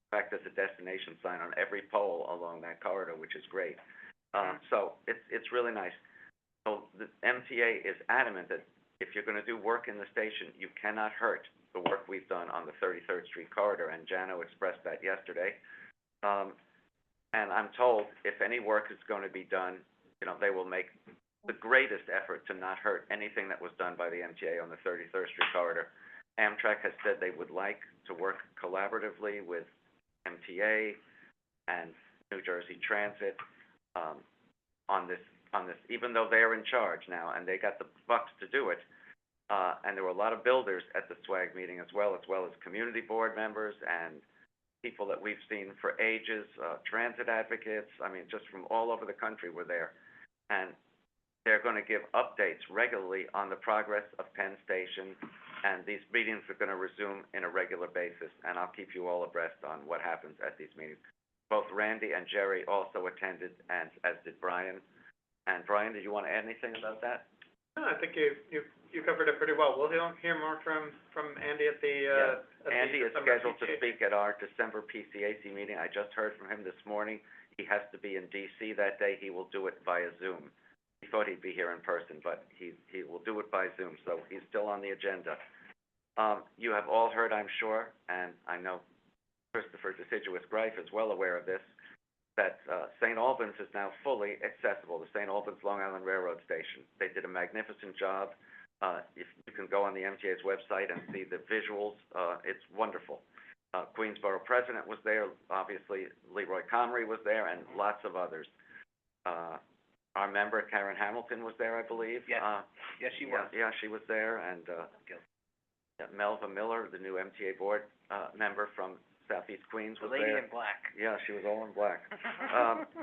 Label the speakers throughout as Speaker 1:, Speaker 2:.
Speaker 1: In fact, there's a destination sign on every pole along that corridor, which is great. So it's really nice. So the MTA is adamant that if you're going to do work in the station, you cannot hurt the work we've done on the 33rd Street corridor, and Jano expressed that yesterday. And I'm told if any work is going to be done, they will make the greatest effort to not hurt anything that was done by the MTA on the 33rd Street corridor. Amtrak has said they would like to work collaboratively with MTA and New Jersey Transit on this, even though they're in charge now and they got the bucks to do it. And there were a lot of builders at the SWAG meeting as well as community board members and people that we've seen for ages, transit advocates, just from all over the country were there. And they're going to give updates regularly on the progress of Penn Station, and these meetings are going to resume in a regular basis, and I'll keep you all abreast on what happens at these meetings. Both Randy and Jerry also attended, and as did Brian. And Brian, did you want to add anything about that?
Speaker 2: No, I think you covered it pretty well. We'll hear more from Andy at the
Speaker 1: Andy is scheduled to speak at our December PCAC meeting. I just heard from him this morning. He has to be in DC that day. He will do it via Zoom. He thought he'd be here in person, but he will do it by Zoom, so he's still on the agenda. You have all heard, I'm sure, and I know Christopher Deciduous Greif is well aware of this, that St. Albans is now fully accessible, the St. Albans Long Island Railroad Station. They did a magnificent job. If you can go on the MTA's website and see the visuals, it's wonderful. Queensborough President was there, obviously Leroy Comrie was there, and lots of others. Our member, Karen Hamilton, was there, I believe.
Speaker 3: Yes, yes, she was.
Speaker 1: Yeah, she was there, and Melva Miller, the new MTA board member from Southeast Queens, was there.
Speaker 3: The lady in black.
Speaker 1: Yeah, she was all in black.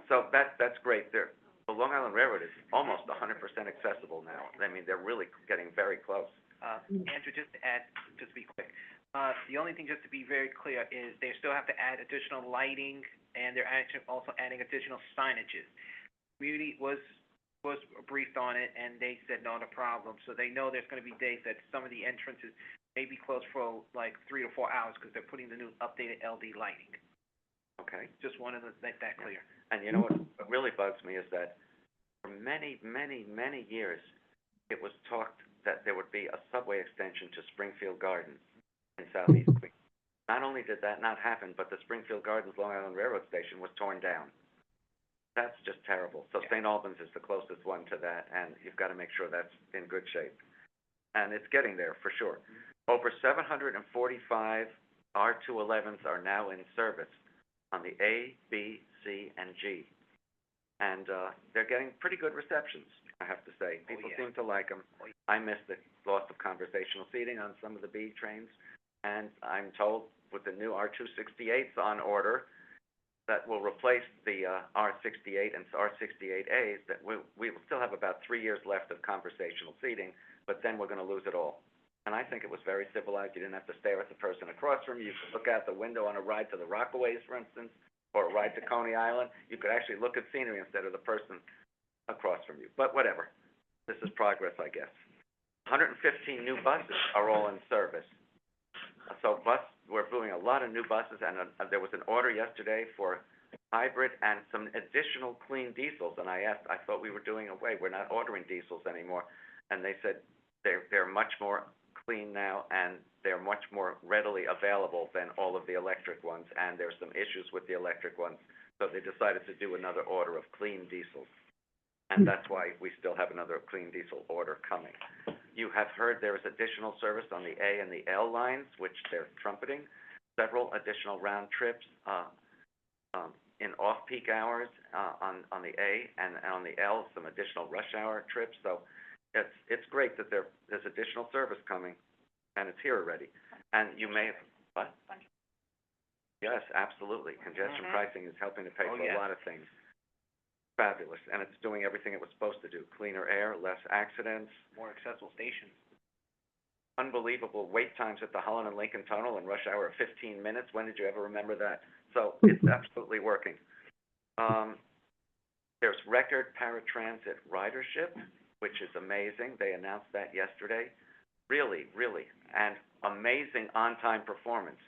Speaker 1: So that's great. The Long Island Railroad is almost 100% accessible now. They're really getting very close.
Speaker 3: Andrew, just to add, just to be quick, the only thing just to be very clear is they still have to add additional lighting, and they're actually also adding additional signages. Community was briefed on it, and they said no problem. So they know there's going to be days that some of the entrances may be closed for like 3 to 4 hours because they're putting the new updated LD lighting.
Speaker 1: Okay.
Speaker 3: Just wanted to make that clear.
Speaker 1: And you know what really bugs me is that for many, many, many years, it was talked that there would be a subway extension to Springfield Gardens in Southeast Queens. Not only did that not happen, but the Springfield Gardens Long Island Railroad Station was torn down. That's just terrible. So St. Albans is the closest one to that, and you've got to make sure that's in good shape. And it's getting there for sure. Over 745 R211s are now in service on the A, B, C, and G. And they're getting pretty good receptions, I have to say. People seem to like them. I miss the loss of conversational seating on some of the B trains, and I'm told with the new R268s on order, that will replace the R68 and R68As, that we will still have about 3 years left of conversational seating, but then we're going to lose it all. And I think it was very civilized. You didn't have to stare at the person across from you. You could look out the window on a ride to the Rockaways, for instance, or a ride to Coney Island. You could actually look at scenery instead of the person across from you. But whatever. This is progress, I guess. 115 new buses are all in service. So we're doing a lot of new buses, and there was an order yesterday for hybrid and some additional clean diesels. And I thought we were doing away. We're not ordering diesels anymore. And they said they're much more clean now, and they're much more readily available than all of the electric ones. And there's some issues with the electric ones. So they decided to do another order of clean diesels. And that's why we still have another clean diesel order coming. You have heard there is additional service on the A and the L lines, which they're trumpeting. Several additional round trips in off-peak hours on the A, and on the L, some additional rush hour trips. So it's great that there's additional service coming, and it's here already. And you may have, what? Yes, absolutely. Congestion pricing is helping to pay for a lot of things. Fabulous, and it's doing everything it was supposed to do. Cleaner air, less accidents.
Speaker 3: More accessible stations.
Speaker 1: Unbelievable wait times at the Holland and Lincoln Tunnel in rush hour of 15 minutes. When did you ever remember that? So it's absolutely working. There's record paratransit ridership, which is amazing. They announced that yesterday. Really, really, and amazing on-time performance.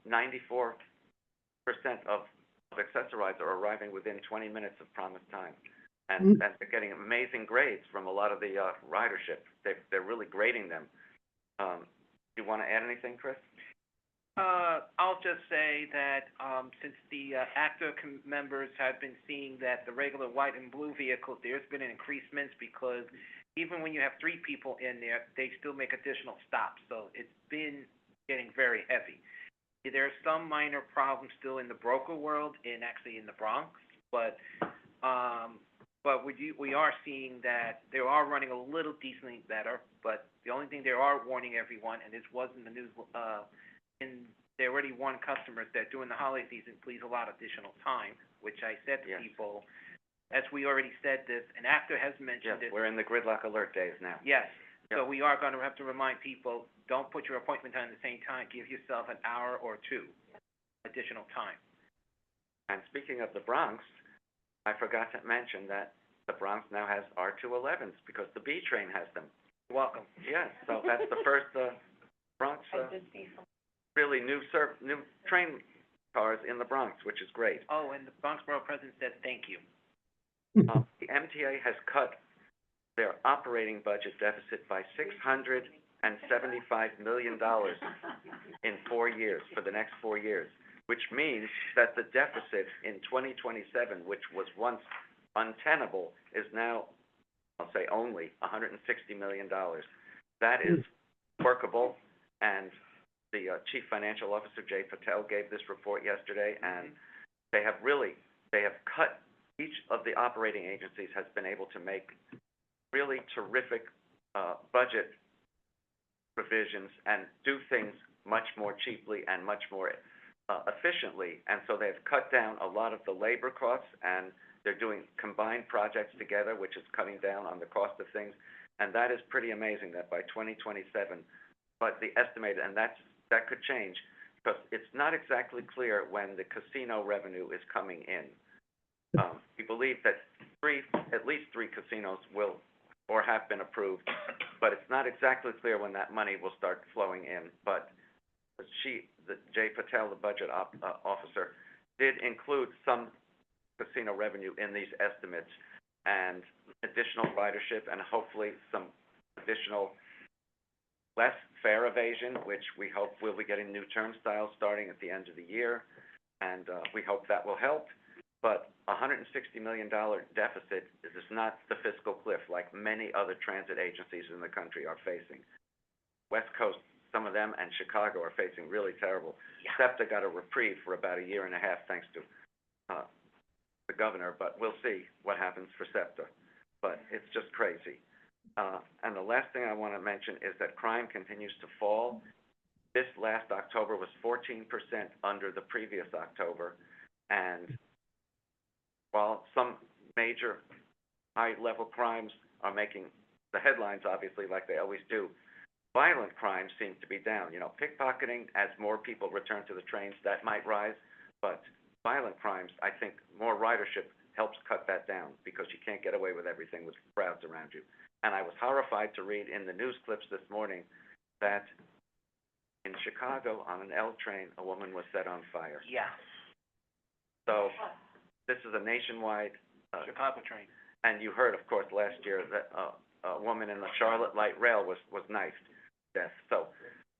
Speaker 1: 94% of accessorizer are arriving within 20 minutes of promised time. And they're getting amazing grades from a lot of the, ridership. They're really grading them. Do you want to add anything, Chris?
Speaker 3: I'll just say that, since the, actor members have been seeing that the regular white and blue vehicles, there's been an increasement because even when you have 3 people in there, they still make additional stops, so it's been getting very heavy. There are some minor problems still in the broker world, actually in the Bronx, but we are seeing that they are running a little decently better, but the only thing they are warning everyone, and this was in the news, they already warned customers that during the holiday season, please allow additional time, which I said to people, as we already said this, and after has mentioned it.
Speaker 1: We're in the gridlock alert days now.
Speaker 3: Yes, so we are gonna have to remind people, don't put your appointment time at the same time, give yourself an hour or 2 additional time.
Speaker 1: And speaking of the Bronx, I forgot to mention that the Bronx now has R211s because the B train has them.
Speaker 3: You're welcome.
Speaker 1: Yes, so that's the first, Bronx, really new train cars in the Bronx, which is great.
Speaker 3: Oh, and the Bronx Borough President said thank you.
Speaker 1: The MTA has cut their operating budget deficit by $675 million in 4 years, for the next 4 years, which means that the deficit in 2027, which was once untenable, is now, I'll say only, $160 million. That is workable, and the Chief Financial Officer, Jay Patel, gave this report yesterday, and they have cut, each of the operating agencies has been able to make really terrific budget provisions and do things much more cheaply and much more efficiently. And so they've cut down a lot of the labor costs, and they're doing combined projects together, which is cutting down on the cost of things. And that is pretty amazing that by 2027, but the estimated, and that could change, because it's not exactly clear when the casino revenue is coming in. We believe that at least three casinos will or have been approved, but it's not exactly clear when that money will start flowing in. But Jay Patel, the budget officer, did include some casino revenue in these estimates, and additional ridership, and hopefully some additional less fare evasion, which we hope we'll be getting new turnstiles starting at the end of the year, and we hope that will help. But $160 million deficit is not the fiscal cliff like many other transit agencies in the country are facing. West Coast, some of them, and Chicago are facing really terrible. Yeah. SEPTA got a reprieve for about 1.5 years, thanks to the governor, but we'll see what happens for SEPTA. But it's just crazy. And the last thing I want to mention is that crime continues to fall. This last October was 14% under the previous October, and while some major high-level crimes are making the headlines, obviously, like they always do, violent crimes seem to be down. You know, pickpocketing, as more people return to the trains, that might rise, but violent crimes, I think more ridership helps cut that down, because you can't get away with everything with crowds around you. And I was horrified to read in the news clips this morning that in Chicago, on an L train, a woman was set on fire.
Speaker 3: Yeah.
Speaker 1: So this is a nationwide
Speaker 3: Chicago train. And
Speaker 1: you heard, of course, last year that a woman in the Charlotte Light Rail was knifed to death. So,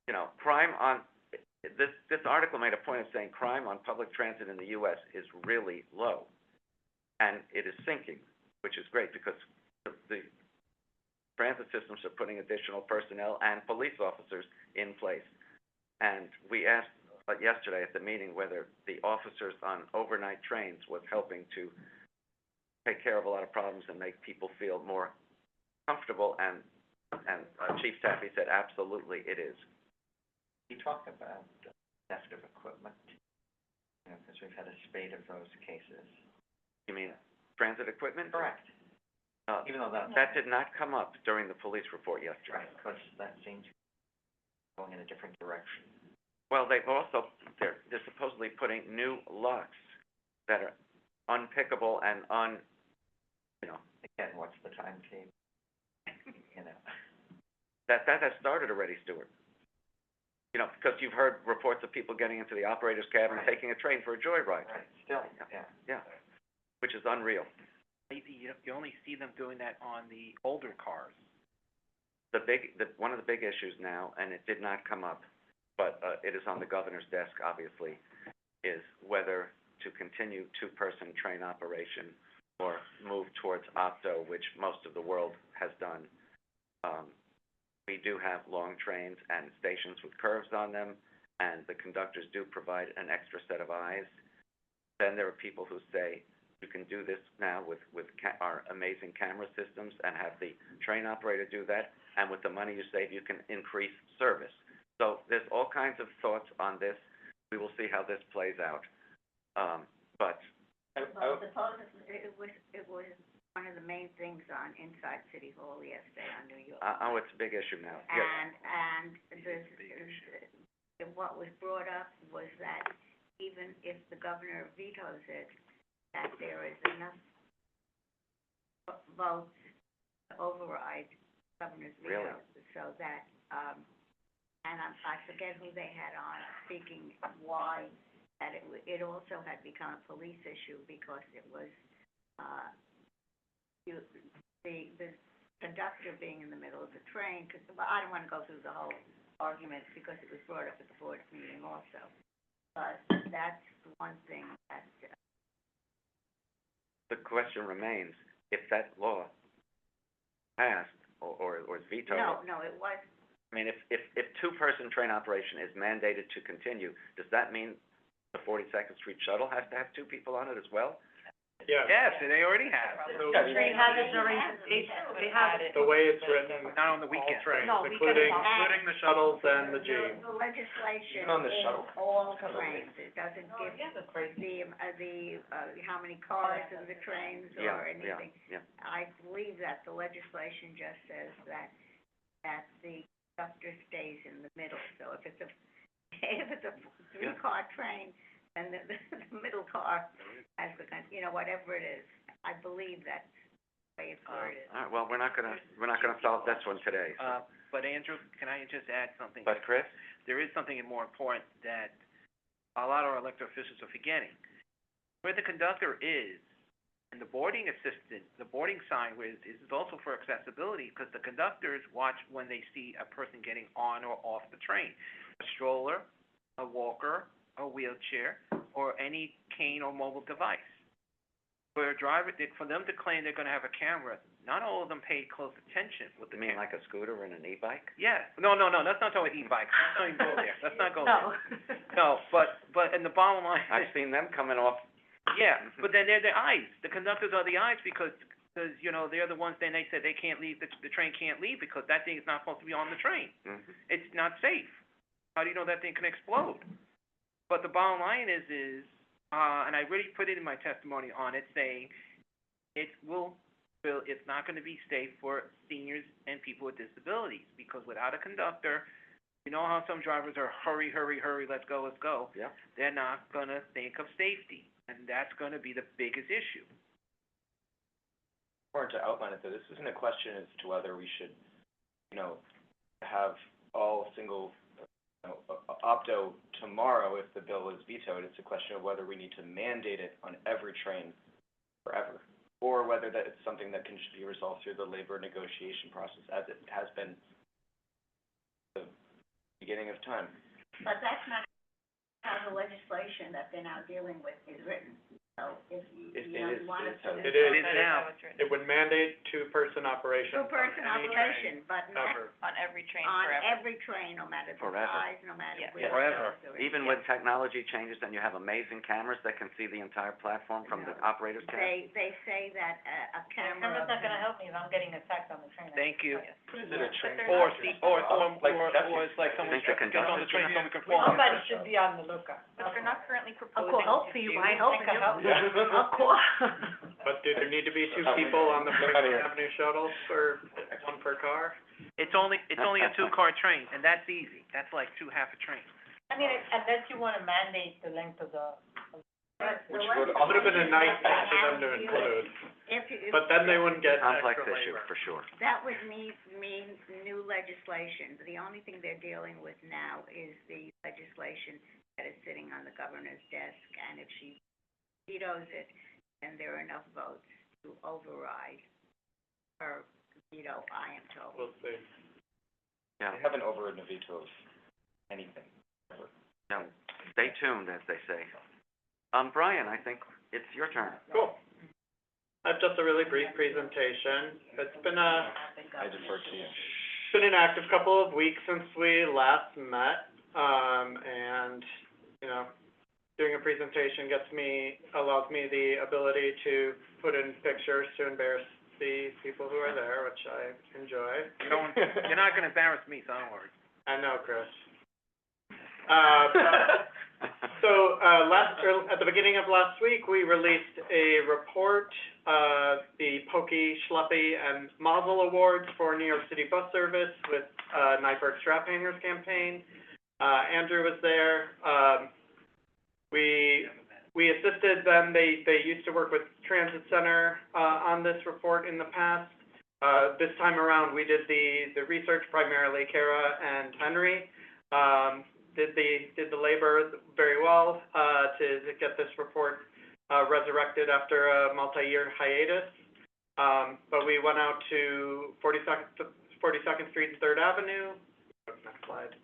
Speaker 1: you know, crime on this article made a point of saying crime on public transit in the U.S. is really low, and it is sinking, which is great, because the transit systems are putting additional personnel and police officers in place. And we asked yesterday at the meeting whether the officers on overnight trains was helping to take care of a lot of problems and make people feel more comfortable, and Chief Taffy said absolutely it is.
Speaker 4: You talk about theft of equipment, you know, because we've had a spate of those cases.
Speaker 1: You mean transit equipment?
Speaker 4: Correct. Even though
Speaker 1: that did not come up during the police report yesterday.
Speaker 4: Right, because that seems going in a different direction.
Speaker 1: Well, they're supposedly putting new locks that are unpickable and
Speaker 4: Again, what's the timetable? You know.
Speaker 1: That has started already, Stuart. you know, because you've heard reports of people getting into the operator's cab and
Speaker 4: Right.
Speaker 1: taking a train for a joyride.
Speaker 4: Right, still, yeah.
Speaker 1: Yeah, which is unreal.
Speaker 3: You only see them doing that on the older cars.
Speaker 1: One of the big issues now, and it did not come up, but, it is on the governor's desk, obviously, is whether to continue two-person train operation or move towards opto, which most of the world has done. We do have long trains and stations with curves on them, and the conductors do provide an extra set of eyes. Then there are people who say, you can do this now with our amazing camera systems and have the train operator do that, and with the money you save, you can increase service. So there's all kinds of thoughts on this. We will see how this plays out. But
Speaker 5: Well, supposedly, it was one of the main things on Inside City Hall yesterday on New York.
Speaker 1: it's a big issue now. Yes.
Speaker 5: And what was brought up was that even if the governor vetoes it, that there is enough votes to override the governor's veto.
Speaker 1: Really?
Speaker 5: So that, and I forget who they had on speaking of why, that it also had become a police issue because it was, the conductor being in the middle of the train, because, well, I don't want to go through the whole argument because it was brought up at the board meeting also. But that's one thing that,
Speaker 1: The question remains, if that law passed or is vetoed.
Speaker 5: no, it was,
Speaker 1: I mean, if two-person train operation is mandated to continue, does that mean the 42nd Street shuttle has to have two people on it as well?
Speaker 2: Yeah.
Speaker 3: Yes, they already have.
Speaker 2: So,
Speaker 6: Train has it during, they have it.
Speaker 2: the way it's written,
Speaker 3: Not on the
Speaker 2: all
Speaker 3: weekend.
Speaker 2: trains,
Speaker 6: No, weekends
Speaker 2: including the shuttles and the G.
Speaker 5: the legislation
Speaker 4: Even on the
Speaker 5: is
Speaker 4: shuttle?
Speaker 5: all trains. It doesn't give
Speaker 6: That's crazy.
Speaker 5: how many cars in the trains
Speaker 1: Yeah,
Speaker 5: or anything.
Speaker 1: yeah.
Speaker 5: I believe that the legislation just says that the conductor stays in the middle. So if it's a three-car train, then the middle car has the, whatever it is. I believe that's the way it's worded.
Speaker 1: All right, well, we're not gonna solve this one today.
Speaker 3: But Andrew, can I just add something?
Speaker 1: But Chris?
Speaker 3: There is something more important that a lot of our elected officials are forgetting. Where the conductor is, and the boarding assistant, the boarding sign is also for accessibility, because the conductors watch when they see a person getting on or off the train. A stroller, a walker, a wheelchair, or any cane or mobile device. For a driver, for them to claim they're gonna have a camera, not all of them paid close attention with the
Speaker 1: You mean
Speaker 3: camera.
Speaker 1: like a scooter and an e-bike?
Speaker 3: Yeah, no, let's not talk about e-bikes, let's not even go there, let's not go
Speaker 6: No.
Speaker 3: there. No, but, and the bottom line
Speaker 1: I've
Speaker 3: is,
Speaker 1: seen them coming off.
Speaker 3: yeah, but then they're the eyes, the conductors are the eyes, because, they're the ones, then they said they can't leave, the train can't leave, because that thing is not supposed to be on the train.
Speaker 1: Mhm.
Speaker 3: It's not safe. How do you know that thing can explode? But the bottom line is, and I really put it in my testimony on it, saying it's not gonna be safe for seniors and people with disabilities, because without a conductor, you know how some drivers are hurry, let's go.
Speaker 1: Yeah.
Speaker 3: They're not gonna think of safety, and that's gonna be the biggest issue.
Speaker 7: Important to outline it, though, this isn't a question as to whether we should, have all single, opto tomorrow if the bill is vetoed. It's a question of whether we need to mandate it on every train forever, or whether that it's something that can be resolved through the labor negotiation process, as it has been the beginning of time.
Speaker 5: But that's not how the legislation that they're now dealing with is written. So if you,
Speaker 7: It
Speaker 5: you want
Speaker 7: is
Speaker 5: to.
Speaker 7: how
Speaker 2: It is.
Speaker 3: It is now.
Speaker 2: It would mandate two-person operation on
Speaker 5: Two-person
Speaker 2: any
Speaker 5: operation, but
Speaker 2: train
Speaker 5: not
Speaker 2: ever.
Speaker 6: On every train
Speaker 5: on
Speaker 6: forever.
Speaker 5: every train, no matter the
Speaker 1: Forever.
Speaker 5: size, no matter
Speaker 6: Yeah.
Speaker 5: where it
Speaker 3: Forever.
Speaker 5: goes or
Speaker 1: Even when technology changes and you have amazing cameras that can see the entire platform from the operator's cab?
Speaker 5: They say that a camera.
Speaker 6: Camera's not gonna help me if I'm getting attacked on the train.
Speaker 3: Thank you.
Speaker 7: Is it a train?
Speaker 3: Or it's like someone
Speaker 1: Think the
Speaker 3: gets on the
Speaker 1: conductor-
Speaker 3: train, someone can fall.
Speaker 6: Somebody should be on the lookout. But they're not currently proposing to do. Of course.
Speaker 2: But do there need to be two people on the First Avenue shuttle for, one per car?
Speaker 3: It's only a two-car train, and that's easy. That's like half a train.
Speaker 6: I mean, unless you wanna mandate the length of the
Speaker 7: Which
Speaker 5: There
Speaker 7: would
Speaker 5: wasn't
Speaker 2: Would have been a
Speaker 5: anything
Speaker 2: nice
Speaker 5: that
Speaker 2: thing
Speaker 5: they
Speaker 2: for
Speaker 5: had
Speaker 2: them to
Speaker 5: do.
Speaker 2: include,
Speaker 5: If
Speaker 2: but then they wouldn't get
Speaker 1: Complex
Speaker 2: extra
Speaker 1: issue,
Speaker 2: labor.
Speaker 1: for sure.
Speaker 5: that would mean new legislation. The only thing they're dealing with now is the legislation that is sitting on the governor's desk, and if she vetoes it, then there are enough votes to override her veto, I am told.
Speaker 2: We'll see.
Speaker 1: Yeah,
Speaker 7: They haven't overridden a veto of anything, ever.
Speaker 1: yeah, stay tuned, as they say. Brian, I think it's your turn.
Speaker 2: Cool. I have just a really brief presentation. It's been
Speaker 7: I defer to you.
Speaker 2: an active couple of weeks since we last met, and, you know, doing a presentation allows me the ability to put in pictures to embarrass the people who are there, which I enjoy.
Speaker 3: You're not gonna embarrass me, so don't worry.
Speaker 2: I know, Chris. So, at the beginning of last week, we released a report, the Pokey, Schleppy, and Mazel Awards for New York City Bus Service with, NYCTRC Strap Hangers campaign. Andrew was there. We assisted them. They used to work with Transit Center, on this report in the past. This time around, we did the research, primarily Kara and Henry. Did the labor very well, to get this report, resurrected after a multi-year hiatus. But we went out to 42nd Street and 3rd Avenue, next slide,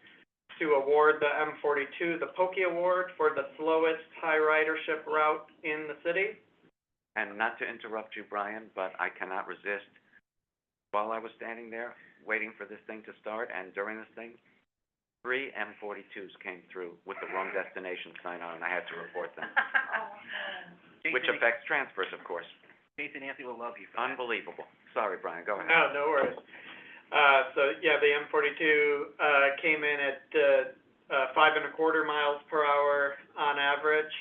Speaker 2: to award the M42, the Pokey Award, for the slowest high ridership route in the city.
Speaker 1: And not to interrupt you, Brian, but I cannot resist. While I was standing there, waiting for this thing to start, and during this thing, 3 M42s came through with the wrong destination sign on, and I had to report them, which
Speaker 3: Jason,
Speaker 1: affects transfers, of course.
Speaker 3: Nancy will love you for that.
Speaker 1: Unbelievable. Sorry, Brian, go ahead.
Speaker 2: No worries. So, yeah, the M42, came in at, 5.25 miles per hour on average.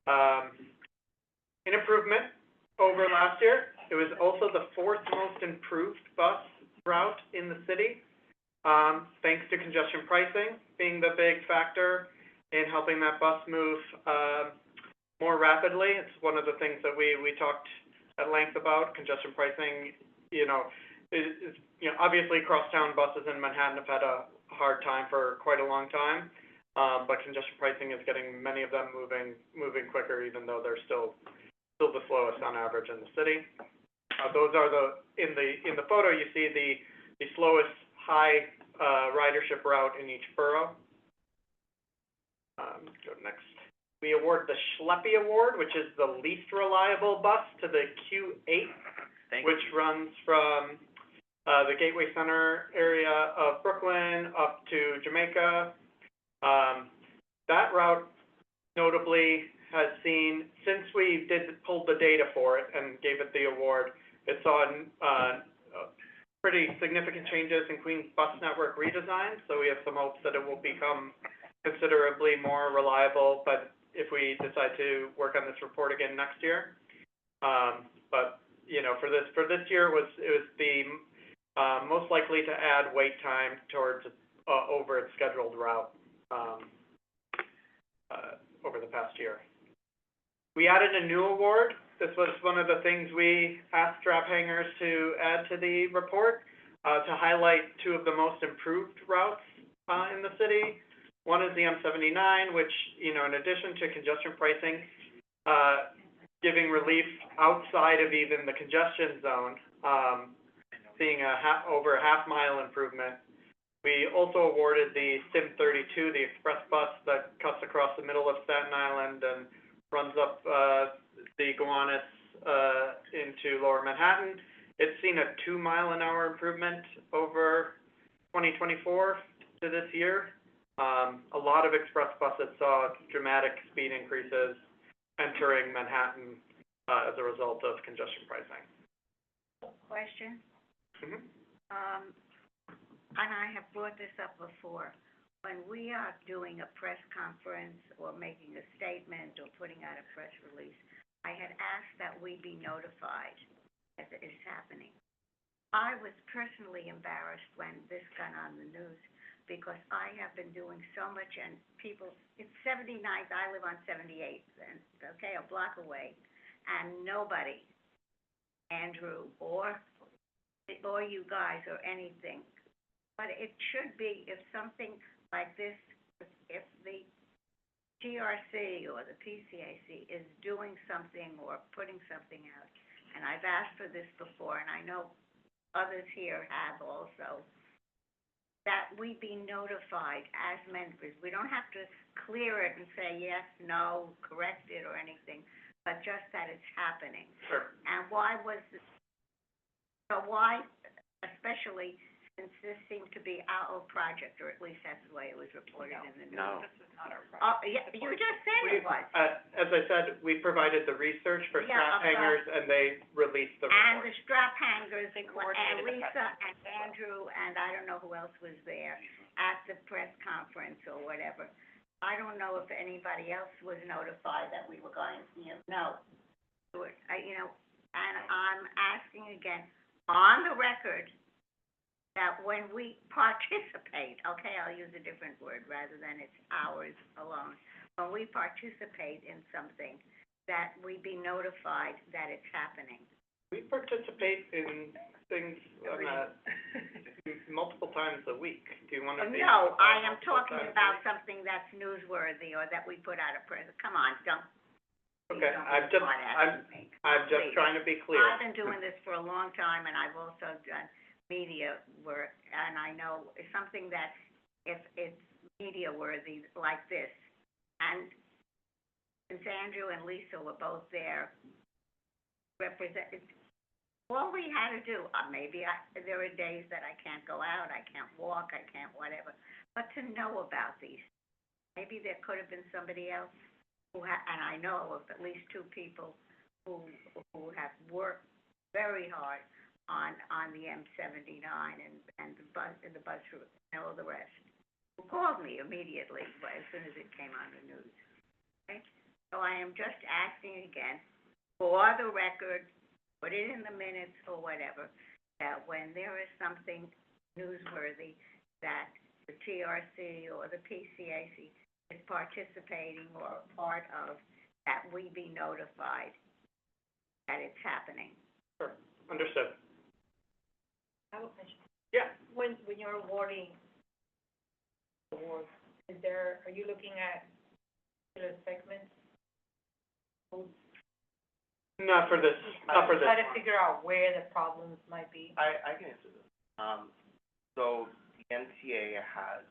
Speaker 2: An improvement over last year. It was also the 4th most improved bus route in the city, thanks to congestion pricing being the big factor in helping that bus move, more rapidly. It's one of the things that we talked at length about. Congestion pricing, is obviously crosstown buses in Manhattan have had a hard time for quite a long time, but congestion pricing is getting many of them moving quicker, even though they're still the slowest on average in the city. Those are in the photo, you see the slowest high ridership route in each borough. Go next. We award the Schleppy Award, which is the least reliable bus, to the Q8, which runs from the Gateway Center area of Brooklyn up to Jamaica. That route notably has seen, since we pulled the data for it and gave it the award, it saw pretty significant changes in Queens bus network redesign, so we have some hopes that it will become considerably more reliable, but if we decide to work on this report again next year. But, for this year, it was the most likely to add wait time towards over its scheduled route over the past year. We added a new award. This was one of the things we asked strap hangers to add to the report, to highlight 2 of the most improved routes in the city. One is the M79, which, in addition to congestion pricing, giving relief outside of even the congestion zone, seeing over a half-mile improvement. We also awarded the SIM 32, the express bus that cuts across the middle of Staten Island and runs up the Gowanus into Lower Manhattan. It's seen a 2-mile-an-hour improvement over 2024 to this year. A lot of express buses saw dramatic speed increases entering Manhattan as a result of congestion pricing.
Speaker 5: Question?
Speaker 2: Mm-hmm.
Speaker 5: And I have brought this up before. When we are doing a press conference or making a statement or putting out a press release, I had asked that we be notified as it is happening. I was personally embarrassed when this got on the news because I have been doing so much, and people, it's 79th, I live on 78th, and, okay, a block away, and nobody, Andrew, or you guys, or anything, but it should be, if something like this, if the TRC or the PCAC is doing something or putting something out, and I've asked for this before, and I know others here have also, that we be notified as members. We don't have to clear it and say yes, no, correct it or anything, but just that it's happening.
Speaker 2: Sure.
Speaker 5: And why was this, so why, especially since this seemed to be our project, or at least that's the way it was reported in the news.
Speaker 1: No.
Speaker 3: This is not our
Speaker 5: Oh, yeah, you just said it was.
Speaker 2: As I said, we provided the research for
Speaker 5: Yeah,
Speaker 2: strap hangers, and they released the
Speaker 5: And
Speaker 2: report.
Speaker 5: the strap hangers,
Speaker 3: They
Speaker 5: and
Speaker 3: coordinated the
Speaker 5: Lisa
Speaker 3: press
Speaker 5: and Andrew, and I don't know who else was there at the press conference or whatever. I don't know if anybody else was notified that we were going, no. And I'm asking again, on the record, that when we participate, okay, I'll use a different word rather than it's ours alone. When we participate in something, that we be notified that it's happening.
Speaker 2: We participate in things, multiple times a week. Do you want to be?
Speaker 5: No, I am
Speaker 2: multiple
Speaker 5: talking
Speaker 2: times a
Speaker 5: about
Speaker 2: week?
Speaker 5: something that's newsworthy or that we put out a press. Come on, don't.
Speaker 2: Okay,
Speaker 5: don't
Speaker 2: I'm
Speaker 5: be
Speaker 2: just,
Speaker 5: smart
Speaker 2: I'm just
Speaker 5: Please.
Speaker 2: trying to be clear.
Speaker 5: I've been doing this for a long time, and I've also done media work, and I know it's something that, if it's media worthy like this, and since Andrew and Lisa were both there, all we had to do, there are days that I can't go out, I can't walk, I can't whatever, but to know about these. Maybe there could have been somebody else and I know of at least two people who have worked very hard on the M79 and the bus route and all the rest, who called me immediately as soon as it came on the news. Okay? So I am just asking again, for the record, put it in the minutes or whatever, that when there is something newsworthy that the TRC or the PCAC is participating or part of, that we be notified that it's happening.
Speaker 2: Sure, understood.
Speaker 6: I have a question.
Speaker 2: Yeah.
Speaker 6: When you're awarding awards, are you looking at particular segments?
Speaker 2: Not for this.
Speaker 6: Try to figure out where the problems might be.
Speaker 8: I can answer this. So the MTA has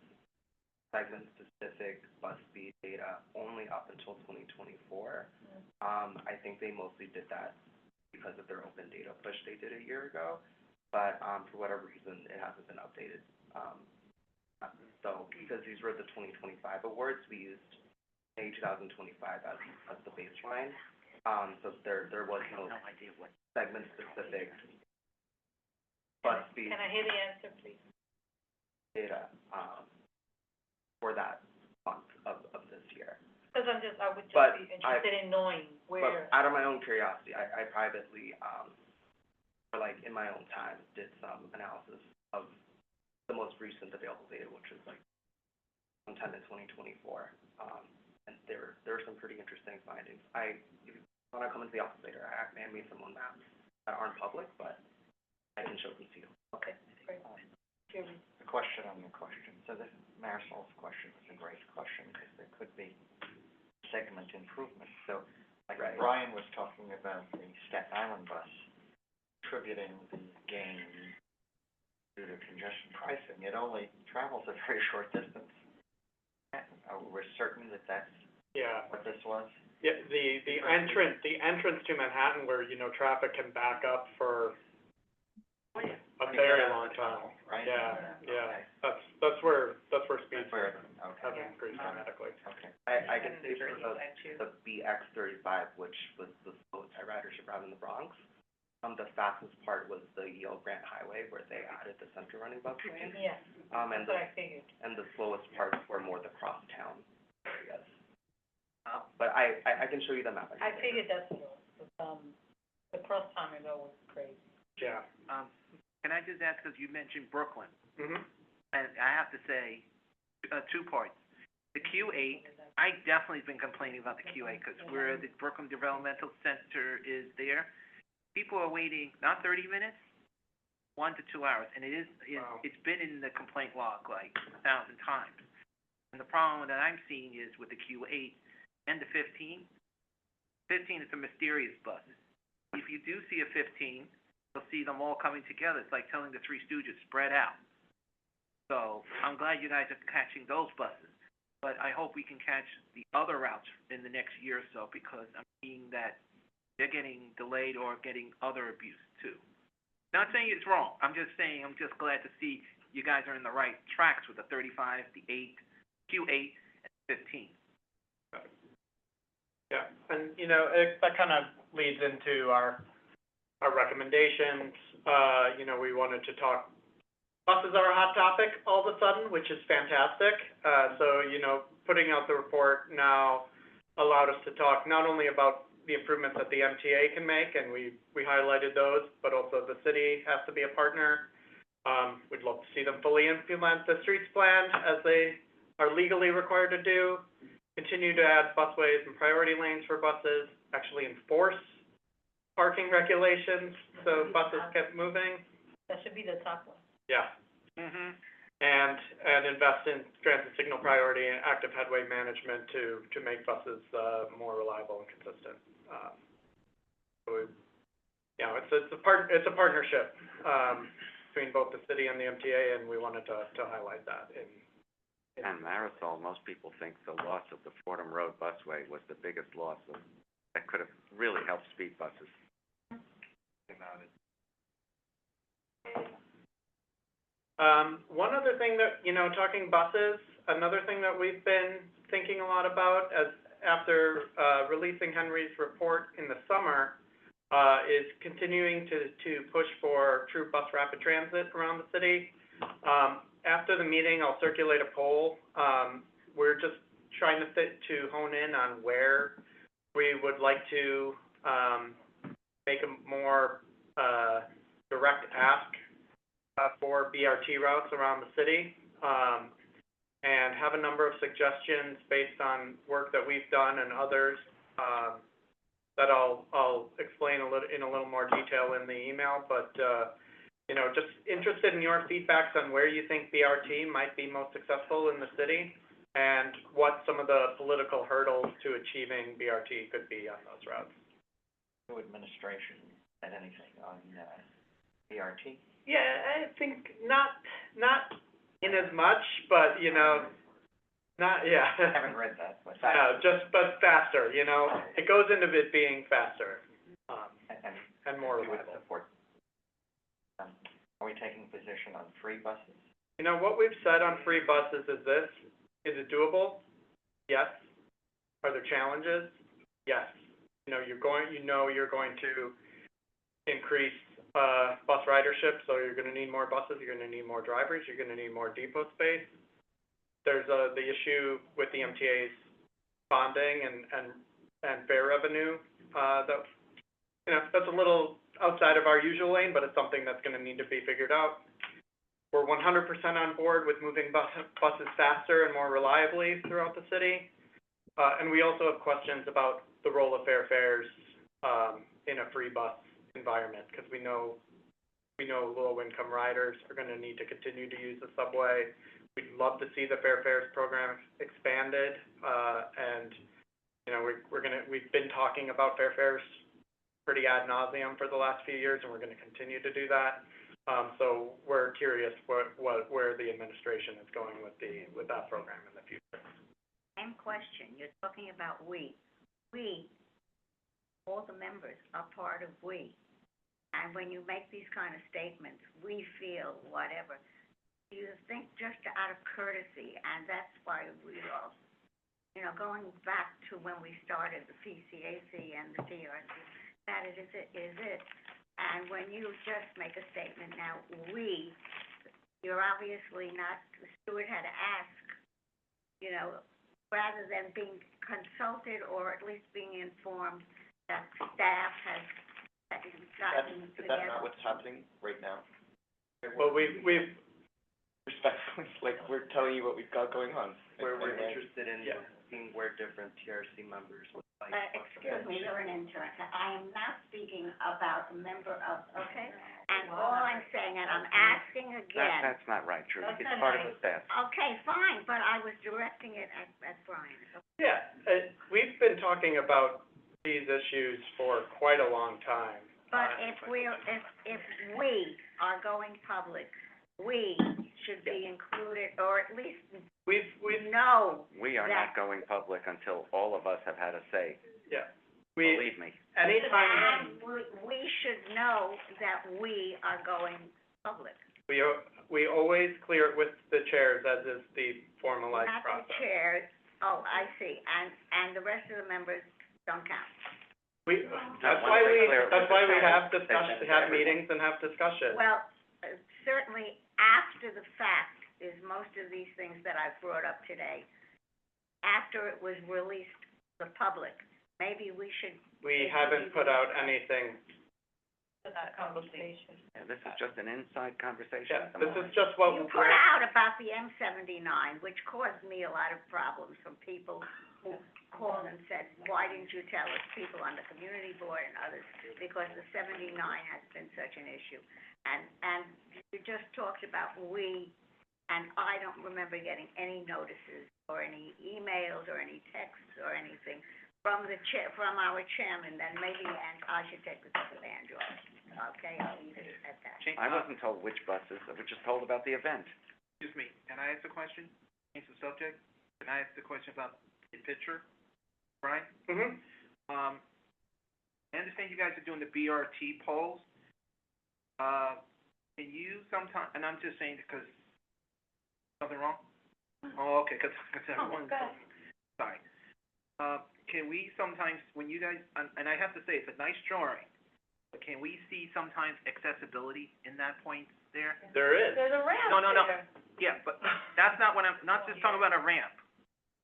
Speaker 8: segment-specific bus speed data only up until 2024. I think they mostly did that because of their open data push they did a year ago, but, for whatever reason, it hasn't been updated. So, because these were the 2025 awards, we used May 2025 as the baseline. So there was no segment-specific bus speed
Speaker 6: Can I hear the answer, please?
Speaker 8: data, for that month of this year.
Speaker 6: Because I would just
Speaker 8: But
Speaker 6: be interested in knowing where.
Speaker 8: But out of my own curiosity, I privately, or like in my own time, did some analysis of the most recent available data, which was like sometime in 2024. And there were some pretty interesting findings. If you want to come into the office later, I made some own maps that aren't public, but I can show them to you.
Speaker 6: Okay, great. Jeremy?
Speaker 4: A question on your question. So this Marisol's question is a great question, because there could be segment improvement. So, like
Speaker 8: Right.
Speaker 4: Brian was talking about the Staten Island bus attributing the gain due to congestion pricing. It only travels a very short distance. We're certain that that's
Speaker 2: Yeah.
Speaker 4: what this was?
Speaker 2: Yeah, the entrance to Manhattan where, traffic can back up for a very long time.
Speaker 4: Right?
Speaker 2: Yeah.
Speaker 4: Okay.
Speaker 2: That's where speeds
Speaker 4: That's where,
Speaker 2: have
Speaker 4: okay,
Speaker 2: increased dramatically.
Speaker 4: okay.
Speaker 8: I can say for the BX35, which was the slowest ridership route in the Bronx, the fastest part was the Yale Grant Highway, where they added the center running bus lane.
Speaker 6: Yeah,
Speaker 8: And
Speaker 6: that's what I figured.
Speaker 8: the slowest parts were more the crosstown areas. But I can show you the map.
Speaker 6: I figured that's what, the cross timing though was crazy.
Speaker 2: Yeah.
Speaker 3: Can I just ask, because you mentioned Brooklyn,
Speaker 2: Mhm.
Speaker 3: and I have to say, two parts. The Q8, I definitely been complaining about the Q8, because where the Brooklyn Developmental Center is there, people are waiting, not 30 minutes, 1 to 2 hours, and
Speaker 2: Wow.
Speaker 3: it's been in the complaint log like 1,000 times. And the problem that I'm seeing is with the Q8 and the 15 is a mysterious bus. If you do see a 15, you'll see them all coming together. It's like telling the Three Stooges, spread out. So I'm glad you guys are catching those buses, but I hope we can catch the other routes in the next year or so, because I'm seeing that they're getting delayed or getting other abuse too. Not saying it's wrong, I'm just saying I'm just glad to see you guys are in the right tracks with the 35, the 8, Q8, and 15.
Speaker 2: Yeah, and, you know, that kind of leads into our recommendations. You know, we wanted to talk, buses are a hot topic all of a sudden, which is fantastic. So, you know, putting out the report now allowed us to talk not only about the improvements that the MTA can make, and we highlighted those, but also the city has to be a partner. We'd love to see them fully implement the streets plan as they are legally required to do, continue to add busways and priority lanes for buses, actually enforce parking regulations so buses keep moving.
Speaker 6: That should be the top one.
Speaker 2: Yeah.
Speaker 3: Mm-hmm.
Speaker 2: And invest in transit signal priority and active headway management to make buses more reliable and consistent. So you know, it's a partnership between both the city and the MTA, and we wanted to highlight that in
Speaker 1: And Marisol, most people think the loss of the Fordham Road busway was the biggest loss that could have really helped speed buses.
Speaker 2: One other thing that, you know, talking buses, another thing that we've been thinking a lot about after releasing Henry's report in the summer, is continuing to push for true bus rapid transit around the city. After the meeting, I'll circulate a poll. We're just trying to hone in on where we would like to make a more direct ask for BRT routes around the city, and have a number of suggestions based on work that we've done and others that I'll explain in a little more detail in the email. But you know, just interested in your feedbacks on where you think BRT might be most successful in the city, and what some of the political hurdles to achieving BRT could be on those routes.
Speaker 4: New administration said anything on BRT?
Speaker 2: Yeah, I think not in as much, but, you know, yeah.
Speaker 4: I haven't read that, but
Speaker 2: No, but faster, you know, it goes into it being faster, and more
Speaker 4: we would
Speaker 2: reliable.
Speaker 4: support. Are we taking position on free buses?
Speaker 2: You know, what we've said on free buses is this: is it doable? Yes. Are there challenges? Yes. You know, you're going to increase bus ridership, so you're going to need more buses, you're going to need more drivers, you're going to need more depot space. There's the issue with the MTA's bonding and fare revenue, that, you know, that's a little outside of our usual lane, but it's something that's going to need to be figured out. We're 100% on board with moving buses faster and more reliably throughout the city. And we also have questions about the role of fares in a free bus environment, because we know low-income riders are going to need to continue to use the subway. We'd love to see the fares program expanded, and you know, we've been talking about fares pretty ad nauseum for the last few years, and we're going to continue to do that. So we're curious where the administration is going with that program in the future.
Speaker 5: Same question, you're talking about we, all the members are part of we. And when you make these kind of statements, we feel whatever, you think just out of courtesy, and that's why we are, you know, going back to when we started the PCAC and the TRC, that is it. And when you just make a statement now, you're obviously not, Stuart had to ask, you know, rather than being consulted or at least being informed that staff has gotten
Speaker 7: Is that
Speaker 5: together.
Speaker 7: not what's happening right now?
Speaker 2: Well, we've
Speaker 7: respectfully, like, we're telling you what we've got going on.
Speaker 8: We're
Speaker 7: And,
Speaker 8: interested in
Speaker 2: Yeah.
Speaker 8: seeing where different TRC members would like.
Speaker 5: Excuse me, you're an intern. I am not speaking about a member of, okay? And all I'm saying, and I'm asking again.
Speaker 1: That's not right, Trudy. He's
Speaker 5: That's
Speaker 1: part of
Speaker 5: okay.
Speaker 1: the staff.
Speaker 5: Okay, fine, but I was directing it at Brian.
Speaker 2: Yeah, we've been talking about these issues for quite a long time.
Speaker 5: But if we are going public, we should be included, or at least
Speaker 2: We've,
Speaker 5: know
Speaker 1: We are not going public until all of us have had a say,
Speaker 2: we,
Speaker 1: believe me.
Speaker 2: anytime,
Speaker 5: and we should know that we are going public.
Speaker 2: we always clear it with the chairs, as is the formalized
Speaker 5: Not
Speaker 2: process.
Speaker 5: the chairs, oh, I see, and the rest of the members don't count.
Speaker 2: That's
Speaker 1: Once
Speaker 2: why
Speaker 1: they
Speaker 2: we,
Speaker 1: clear it
Speaker 2: that's
Speaker 1: with the
Speaker 2: why we
Speaker 1: chairs,
Speaker 2: have
Speaker 1: they
Speaker 2: discussions,
Speaker 1: send
Speaker 2: have
Speaker 1: everyone.
Speaker 2: meetings and have discussions.
Speaker 5: Well, certainly after the fact is most of these things that I've brought up today. After it was released to the public, maybe we should.
Speaker 2: We haven't put out anything,
Speaker 6: That conversation.
Speaker 1: Yeah, this is just an inside conversation
Speaker 2: yeah,
Speaker 1: at the
Speaker 2: this is
Speaker 1: moment.
Speaker 2: just what
Speaker 5: You
Speaker 2: we're,
Speaker 5: put out about the M79, which caused me a lot of problems from people who called and said, why didn't you tell us, people on the community board and others, because the 79 has been such an issue. And you just talked about we, and I don't remember getting any notices or any emails or any texts or anything from from our chairman, then maybe, and I should take this up with Andrew. Okay, I'll leave it at that.
Speaker 1: I wasn't told which buses, I was just told about the event.
Speaker 3: Excuse me, can I ask a question? Change the subject? Can I ask the question about the picture, Brian?
Speaker 2: mhm.
Speaker 3: I understand you guys are doing the BRT polls. Can you sometime, and I'm just saying because, something wrong? Oh, okay, because everyone, sorry. Can we sometimes, when you guys, and I have to say, it's a nice drawing, but can we see sometimes accessibility in that point there?
Speaker 2: There is.
Speaker 6: There's a ramp
Speaker 3: No,
Speaker 6: there.
Speaker 3: Yeah, but that's not what I'm, not just talking about a ramp.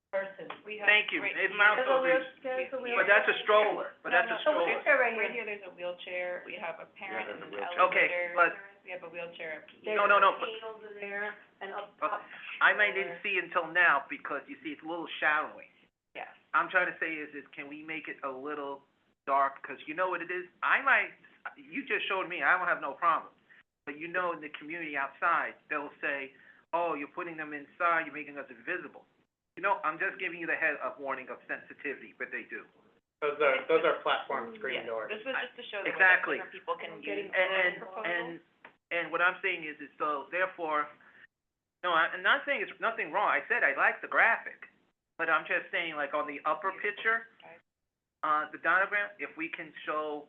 Speaker 6: Person. We have.
Speaker 3: Thank you,
Speaker 6: right
Speaker 3: it's
Speaker 6: here.
Speaker 3: mouth
Speaker 6: There's a wheelchair.
Speaker 3: but that's a stroller, but that's a
Speaker 6: No, no,
Speaker 3: stroller.
Speaker 6: wheelchair right here, there's a wheelchair, we have a parent
Speaker 1: there's a
Speaker 6: and
Speaker 1: wheelchair.
Speaker 3: Okay, but,
Speaker 6: we have a wheelchair up here.
Speaker 3: no, but,
Speaker 6: Tables in there, and up
Speaker 3: Okay.
Speaker 6: top.
Speaker 3: I may didn't see until now because you see it's a little shadowy.
Speaker 6: Yeah.
Speaker 3: I'm trying to say is can we make it a little dark? Because you know what it is? You just showed me, I don't have no problem. But you know in the community outside, they'll say, oh, you're putting them inside, you're making us invisible. You know, I'm just giving you the head up warning of sensitivity, but they do.
Speaker 2: Those are platform screen doors.
Speaker 6: This was just to show the way that
Speaker 3: Exactly.
Speaker 6: different people can use.
Speaker 3: And what I'm saying is so therefore, no, I'm not saying it's nothing wrong. I said I like the graphic, but I'm just saying like on the upper picture, the diagram, if we can show,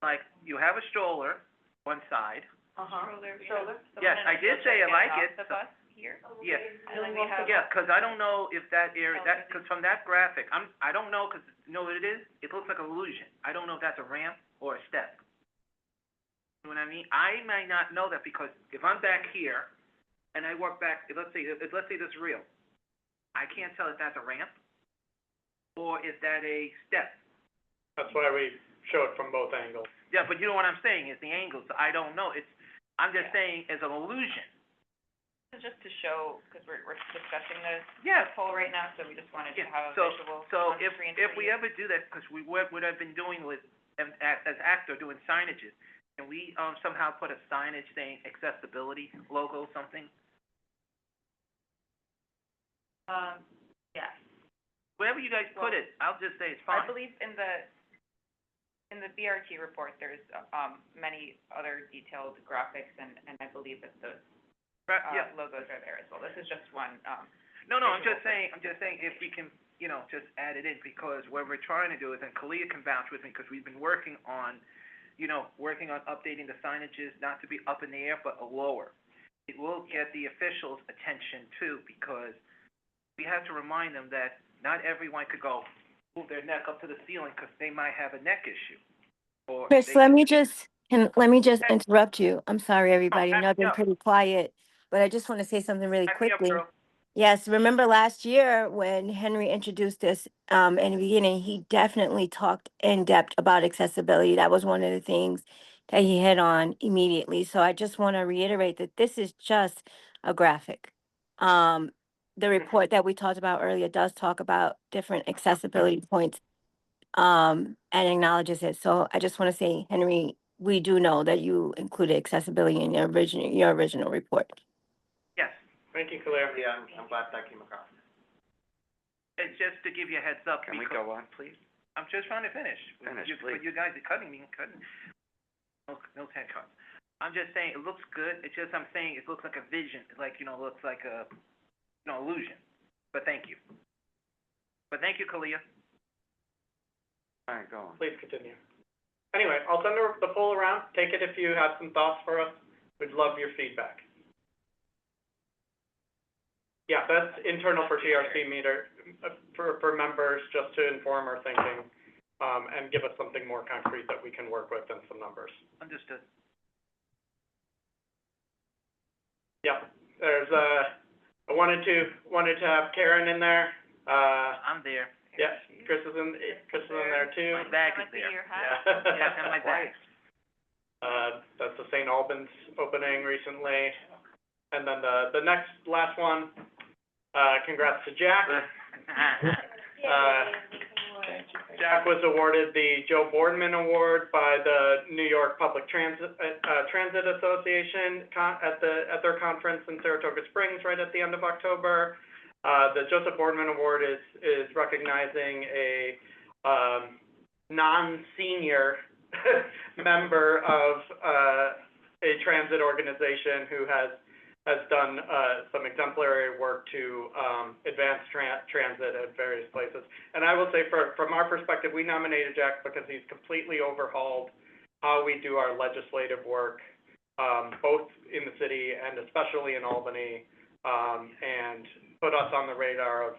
Speaker 3: like, you have a stroller, one side.
Speaker 6: Stroller.
Speaker 3: Yes, I did say I like it.
Speaker 6: The bus here.
Speaker 3: Yes.
Speaker 6: And then we have.
Speaker 3: Yeah, 'cause I don't know if that area, because from that graphic, I don't know, 'cause you know what it is? It looks like an illusion. I don't know if that's a ramp or a step. You know what I mean? I might not know that because if I'm back here and I walk back, let's say this is real. I can't tell if that's a ramp or is that a step.
Speaker 2: That's why we show it from both angles.
Speaker 3: Yeah, but you know what I'm saying, is the angles, I don't know. I'm just saying as an illusion.
Speaker 6: This is just to show, because we're discussing the
Speaker 3: Yeah.
Speaker 6: poll right now, so we just wanted to
Speaker 3: Yeah,
Speaker 6: have a
Speaker 3: so-
Speaker 6: visual
Speaker 3: So
Speaker 6: on the screen
Speaker 3: if
Speaker 6: for
Speaker 3: we
Speaker 6: you.
Speaker 3: ever do that, because what I've been doing with, as actor, doing signages, can we, somehow put a signage saying accessibility logo, something?
Speaker 6: Yes.
Speaker 3: Wherever you guys put it, I'll just say it's
Speaker 6: I
Speaker 3: fine.
Speaker 6: believe in the BRT report, there's, many other detailed graphics, and I believe that those,
Speaker 3: Right, yeah.
Speaker 6: logos are there as well. This is just one,
Speaker 3: No, I'm
Speaker 6: visual
Speaker 3: just saying if we can, just add it in, because what we're trying to do is, and Kalia can vouch with me, because we've been working on updating the signages, not to be up in the air, but lower. It will get the officials' attention too, because we have to remind them that not everyone could move their neck up to the ceiling, because they might have a neck issue. Or
Speaker 9: Chris,
Speaker 3: they-
Speaker 9: let me just interrupt you. I'm sorry, everybody. I know I've been
Speaker 3: back me
Speaker 9: pretty quiet, but I just want to say something really
Speaker 3: Back me up,
Speaker 9: quickly.
Speaker 3: girl.
Speaker 9: Yes, remember last year when Henry introduced this, in the beginning, he definitely talked in depth about accessibility. That was one of the things that he hit on immediately. So I just want to reiterate that this is just a graphic. The report that we talked about earlier does talk about different accessibility points, and acknowledges it. So I just want to say, Henry, we do know that you included accessibility in your original report.
Speaker 3: Yes,
Speaker 2: Thank you, Khalil. Yeah, I'm glad that came across.
Speaker 3: it's just to give you a heads up.
Speaker 1: Can we
Speaker 3: because-
Speaker 1: go on, please?
Speaker 3: I'm just trying to finish.
Speaker 1: Finish,
Speaker 3: You-
Speaker 1: please.
Speaker 3: But you guys are cutting me. No head cuts. I'm just saying, it looks good. It's just, I'm saying, it looks like a vision, like, looks like a, illusion. But thank you. But thank you, Kalia.
Speaker 1: All right, go on.
Speaker 2: Please continue. Anyway, I'll send the poll around. Take it if you have some thoughts for us. We'd love your feedback. Yeah, that's internal for TRC meter, for members, just to inform our thinking, and give us something more concrete that we can work with and some numbers.
Speaker 3: Understood.
Speaker 2: Yeah, there's, I wanted to have Karen in there.
Speaker 3: I'm there.
Speaker 2: Yeah, Chris is in there too.
Speaker 3: My bag is
Speaker 6: Must be
Speaker 3: there.
Speaker 6: your hat.
Speaker 2: Yeah.
Speaker 3: Yes, and my bag.
Speaker 2: That's the St. Albans opening recently. And then the last one, congrats to Jack. Jack was awarded the Joe Boardman Award by the New York Public Transit Association at their conference in Saratoga Springs right at the end of October. The Joseph Boardman Award is recognizing a non-senior member of a transit organization who has done some exemplary work to advance transit at various places. And I will say, from our perspective, we nominated Jack because he's completely overhauled how we do our legislative work, both in the city and especially in Albany, and put us on the radar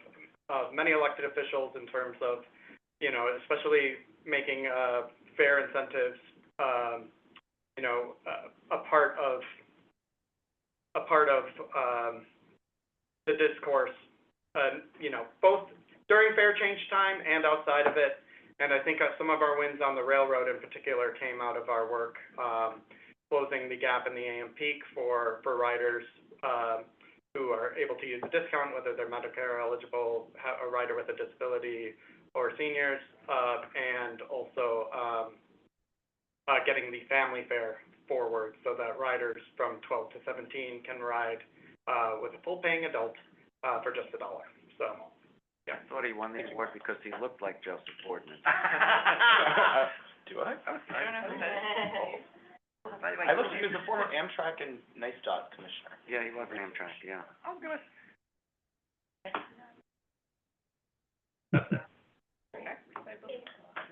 Speaker 2: of many elected officials in terms of, especially making fair incentives, a part of the discourse, both during fair change time and outside of it. And I think some of our wins on the railroad in particular came out of our work, closing the gap in the AM peak for riders who are able to use a discount, whether they're Medicare eligible, a rider with a disability, or seniors, and also getting the family fare forward so that riders from 12 to 17 can ride with a full-paying adult for just $1. So, yeah.
Speaker 1: I thought he won the award because he looked like Joseph Boardman.
Speaker 7: Do I?
Speaker 6: I don't know who that is.
Speaker 7: I looked, he was a former Amtrak and NYCTRC commissioner.
Speaker 1: Yeah, he was an Amtrak, yeah.
Speaker 3: I was gonna.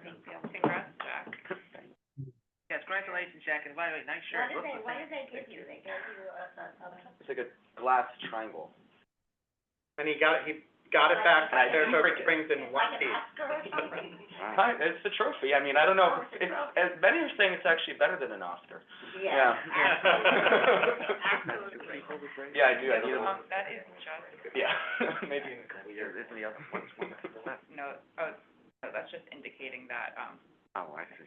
Speaker 6: Congrats, Jack.
Speaker 3: Yes, congratulations, Jack, and by the way, nice shirt. Looks the
Speaker 5: What
Speaker 3: same.
Speaker 5: did they give you? They gave you
Speaker 7: It's like a glass triangle.
Speaker 2: And he got it back
Speaker 7: I
Speaker 2: to Saratoga
Speaker 7: think it-
Speaker 2: Springs in one
Speaker 5: like an
Speaker 2: piece.
Speaker 5: Oscar or something?
Speaker 1: Wow.
Speaker 7: Hi, it's the trophy. I mean, I don't know,
Speaker 5: Oh, it's a
Speaker 7: it's,
Speaker 5: trophy.
Speaker 7: as many are saying it's actually better than an Oscar.
Speaker 5: Yeah,
Speaker 7: Yeah.
Speaker 5: absolutely.
Speaker 7: Yeah, I do, I do.
Speaker 6: That is just,
Speaker 7: Yeah, maybe.
Speaker 1: Isn't the other one?
Speaker 6: no, that's just indicating that,
Speaker 1: Oh, I see.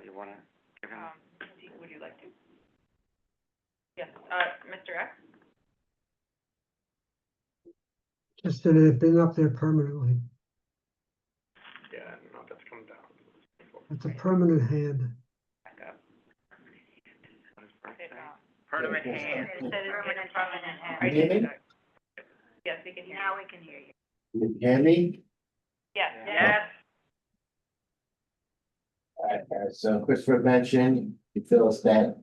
Speaker 1: You wanna give him?
Speaker 6: would you like to? Yes, Mr. X?
Speaker 10: Just that it had been up there permanently.
Speaker 2: Yeah, I don't know if that's come down.
Speaker 10: It's a permanent hand.
Speaker 6: Back up.
Speaker 1: What is birthday?
Speaker 3: Permanent hand.
Speaker 5: It said it's been a permanent hand.
Speaker 11: You hear me?
Speaker 6: Yes, we can hear you.
Speaker 5: Now we can hear you.
Speaker 11: You hear me?
Speaker 6: Yes.
Speaker 3: Yes.
Speaker 11: As Christopher mentioned, he feels that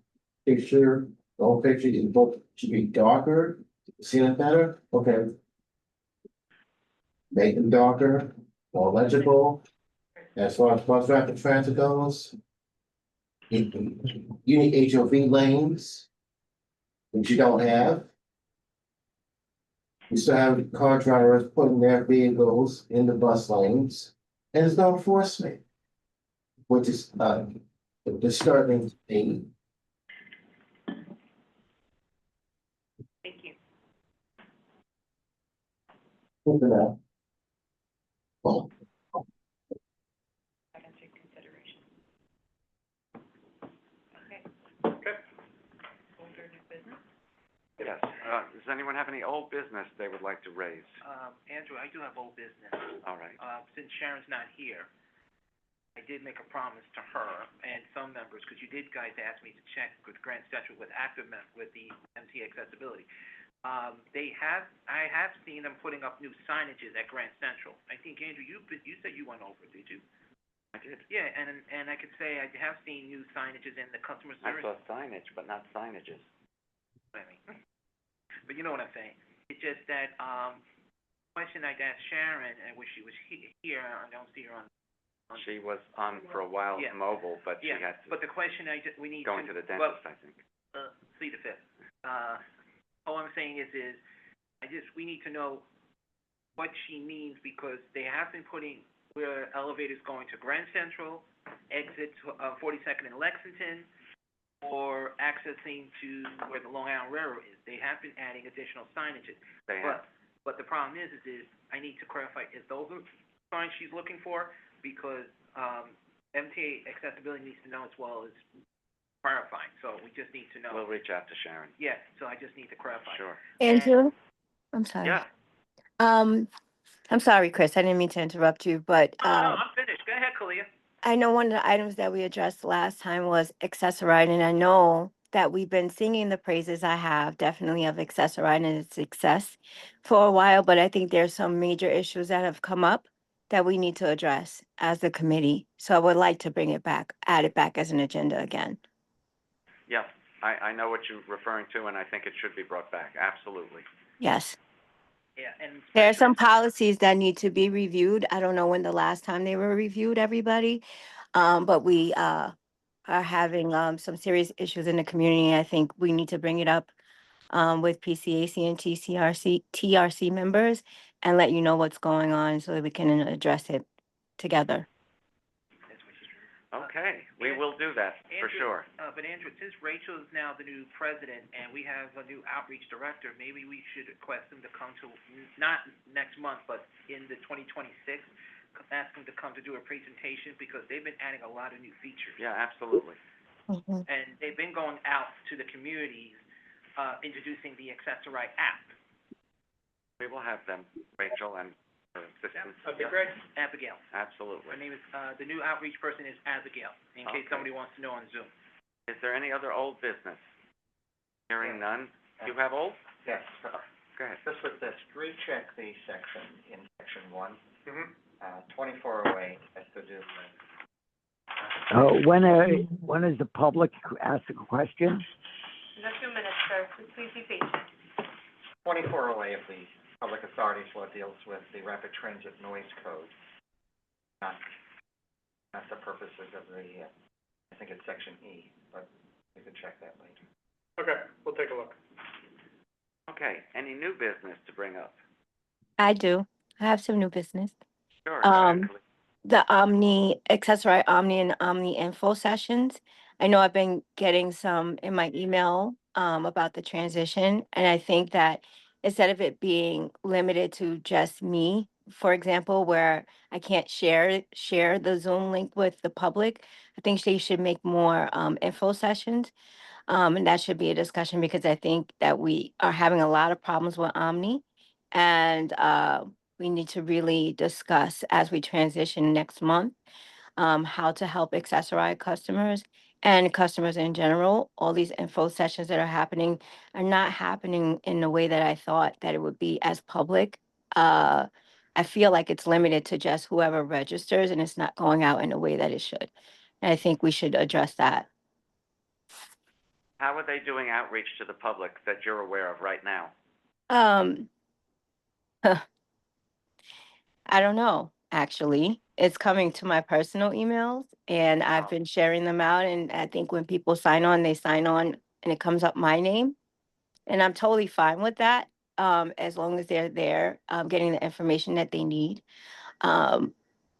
Speaker 11: picture, the whole picture, the book should be darker, see it better, okay. Make them darker, more legible, as far as bus rapid transit goes. You need HOV lanes, which you don't have. You still have car drivers putting their vehicles in the bus lanes, and there's no enforcement. Which is, disturbing thing.
Speaker 6: Thank you.
Speaker 11: Open up. Oh,
Speaker 6: That into consideration. Okay.
Speaker 2: Okay.
Speaker 1: Yes, does anyone have any old business they would like to raise?
Speaker 3: Andrew, I do have old business.
Speaker 1: All right.
Speaker 3: Since Sharon's not here, I did make a promise to her and some members, because you did guys ask me to check with Grand Central with with the MTA accessibility. I have seen them putting up new signages at Grand Central. I think, Andrew, you said you went over, did you?
Speaker 1: I did.
Speaker 3: Yeah, and I could say I have seen new signages in the customer
Speaker 1: I
Speaker 3: service.
Speaker 1: saw signage, but not signages.
Speaker 3: I mean, but you know what I'm saying. It's just that, question I'd asked Sharon, and wish she was here, I don't see her on.
Speaker 1: She was on for a while,
Speaker 3: Yeah.
Speaker 1: mobile, but she
Speaker 3: Yeah,
Speaker 1: had to
Speaker 3: but the question we need to.
Speaker 1: go into the
Speaker 3: well,
Speaker 1: dentist, I think.
Speaker 3: See the fifth. All I'm saying is we need to know what she means, because they have been putting where elevators going to Grand Central, exit to, 42nd and Lexington, or accessing to where the Long Island Railroad is. They have been adding additional signages.
Speaker 1: They have.
Speaker 3: But the problem is I need to clarify, is those the signs she's looking for? Because, MTA accessibility needs to know as well as clarifying, so we just need to know.
Speaker 1: We'll reach out to Sharon.
Speaker 3: Yeah, so I just need to clarify.
Speaker 1: Sure.
Speaker 9: Andrew, I'm sorry.
Speaker 1: Yeah,
Speaker 9: I'm sorry, Chris, I didn't mean to interrupt you, but,
Speaker 3: No, I'm finished. Go ahead, Kalia.
Speaker 9: I know one of the items that we addressed last time was Accessoride, and I know that we've been singing the praises I have definitely of Accessoride and its success for a while, but I think there's some major issues that have come up that we need to address as a committee. So I would like to bring it back, add it back as an agenda again.
Speaker 1: yeah, I know what you're referring to, and I think it should be brought back, absolutely.
Speaker 9: Yes.
Speaker 3: Yeah, and.
Speaker 9: There are some policies that need to be reviewed. I don't know when the last time they were reviewed, everybody. But we, are having, some serious issues in the community. I think we need to bring it up, with PCAC and TRC members and let you know what's going on so that we can address it together.
Speaker 1: Okay, we will do that, for
Speaker 3: Andrew,
Speaker 1: sure.
Speaker 3: But Andrew, since Rachel is now the new president and we have a new outreach director, maybe we should request them to come to, not next month, but in the 2026, ask them to come to do a presentation, because they've been adding a lot of new features.
Speaker 1: Yeah, absolutely.
Speaker 9: Mhm.
Speaker 3: And they've been going out to the communities, introducing the Accessoride app.
Speaker 1: We will have them, Rachel and her assistant.
Speaker 2: That'd be
Speaker 1: Yep,
Speaker 2: great.
Speaker 3: Abigail.
Speaker 1: absolutely.
Speaker 3: Her name is, the new outreach person is Abigail, in case
Speaker 1: Okay.
Speaker 3: somebody wants to know on Zoom.
Speaker 1: Is there any other old business? Hearing none. You have old?
Speaker 4: Yes,
Speaker 1: Go ahead.
Speaker 4: just with this, recheck the section in section 1,
Speaker 2: Mm-hmm.
Speaker 4: 2408, has to do with,
Speaker 12: When is the public asked a question?
Speaker 6: In a few minutes, sir, please be patient.
Speaker 4: 2408 of the Public Authorities Law deals with the Rapid Transit Noise Code. Not the purposes of the, I think it's section E, but we can check that later.
Speaker 2: Okay, we'll take a look.
Speaker 1: Okay, any new business to bring up?
Speaker 9: I do. I have some new business.
Speaker 1: Sure, go ahead,
Speaker 9: Um,
Speaker 1: Khalid.
Speaker 9: The Accessoride Omni and Omni info sessions. I know I've been getting some in my email, about the transition, and I think that instead of it being limited to just me, for example, where I can't share the Zoom link with the public, I think they should make more, info sessions. And that should be a discussion, because I think that we are having a lot of problems with Omni. And, we need to really discuss as we transition next month, how to help Accessoride customers and customers in general. All these info sessions that are happening are not happening in the way that I thought that it would be as public. I feel like it's limited to just whoever registers, and it's not going out in a way that it should. And I think we should address that.
Speaker 1: How are they doing outreach to the public that you're aware of right now?
Speaker 9: Um, I don't know, actually. It's coming to my personal emails, and I've
Speaker 1: Oh.
Speaker 9: been sharing them out, and I think when people sign on, they sign on and it comes up my name. And I'm totally fine with that, as long as they're there, getting the information that they need. Um,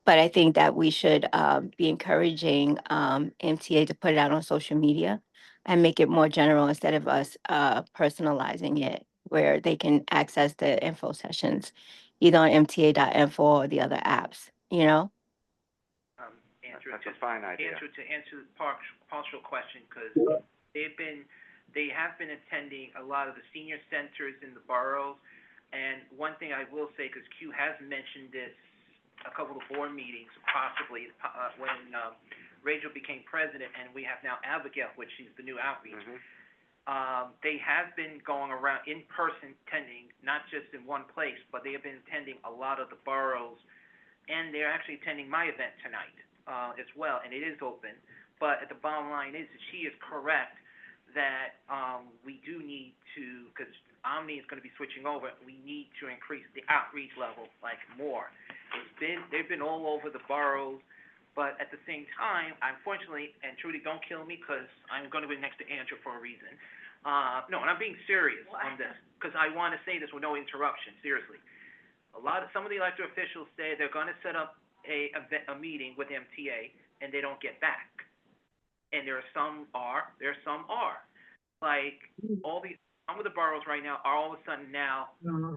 Speaker 9: but I think that we should, be encouraging, MTA to put it out on social media and make it more general instead of us, personalizing it, where they can access the info sessions either on MTA.info or the other apps, you know?
Speaker 3: Andrew,
Speaker 1: That's a fine idea.
Speaker 3: Andrew, to answer the partial question, because they've they have been attending a lot of the senior centers in the boroughs. And one thing I will say, because Q has mentioned this a couple of board meetings, possibly, when, Rachel became president, and we have now Abigail, which is the new outreach. They have been going around in person attending, not just in one place, but they have been attending a lot of the boroughs, and they're actually attending my event tonight, as well, and it is open. But the bottom line is that she is correct that, we do need to, because Omni is gonna be switching over, we need to increase the outreach level, like, more. They've been all over the boroughs, but at the same time, unfortunately, and Trudy, don't kill me, because I'm gonna be next to Andrew for a reason. No, and I'm being serious on this, because I wanna say this with no interruption, seriously. Some of the elected officials say they're gonna set up a meeting with MTA, and they don't get back. And some are. Like, some of the boroughs right now are all of a sudden now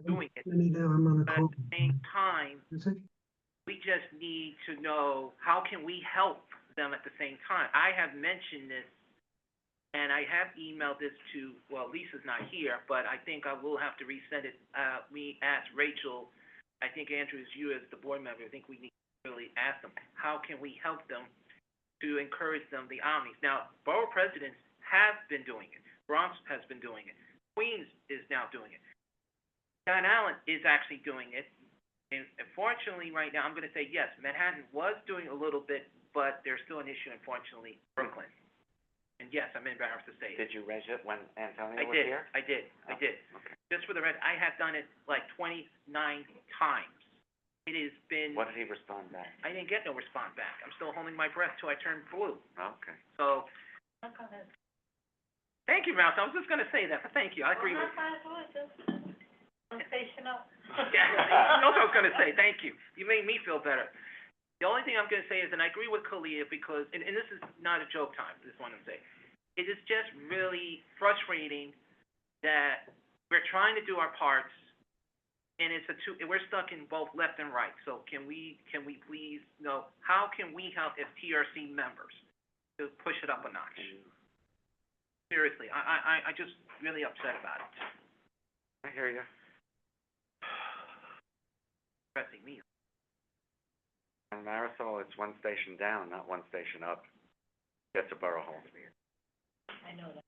Speaker 3: doing it.
Speaker 10: I'm on a
Speaker 3: But
Speaker 10: call.
Speaker 3: at the same time,
Speaker 10: Is it?
Speaker 3: we just need to know, how can we help them at the same time? I have mentioned this, and I have emailed this to, well, Lisa's not here, but I think I will have to resend it. We asked Rachel, I think Andrew, is you as the board member, I think we need to really ask them, how can we help them to encourage them, the Omnis? Now, borough presidents have been doing it. Bronx has been doing it. Queens is now doing it. Staten Island is actually doing it. And unfortunately, right now, I'm gonna say, yes, Manhattan was doing a little bit, but there's still an issue, unfortunately, Brooklyn. And yes, I'm embarrassed to say it.
Speaker 1: Did you raise it when Antonio
Speaker 3: I
Speaker 1: was
Speaker 3: did,
Speaker 1: here?
Speaker 3: I did.
Speaker 1: Okay.
Speaker 3: Just for the record, I have done it like 29 times. It has been,
Speaker 1: What did he respond back?
Speaker 3: I didn't get no response back. I'm still holding my breath till I turn blue.
Speaker 1: Okay.
Speaker 3: So, thank you, Mouse. I was just gonna say that, but thank you. I agree with
Speaker 5: Sensational.
Speaker 3: Yeah, that's what I was gonna say, thank you. You made me feel better. The only thing I'm gonna say is, and I agree with Kalia, because, and this is not a joke time, this one to say, it is just really frustrating that we're trying to do our parts, and we're stuck in both left and right. So can we please know, how can we help as TRC members to push it up a notch? Seriously, I just really upset about it.
Speaker 1: I hear you.
Speaker 3: Pressing me.
Speaker 1: In Marisol, it's one station down, not one station up. Get to Borough Hall.
Speaker 5: I know that.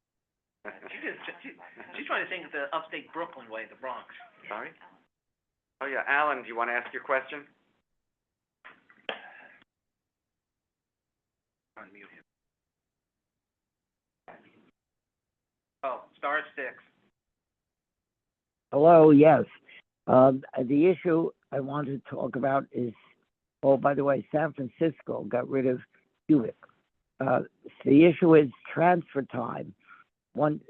Speaker 3: She's trying to think of the upstate Brooklyn way, the Bronx.
Speaker 1: Sorry? Oh, yeah, Alan, do you wanna ask your question?
Speaker 3: Unmute him. Oh, star 6.
Speaker 12: Hello, yes. The issue I wanted to talk about is, oh, by the way, San Francisco got rid of Cubic. The issue is transfer time. One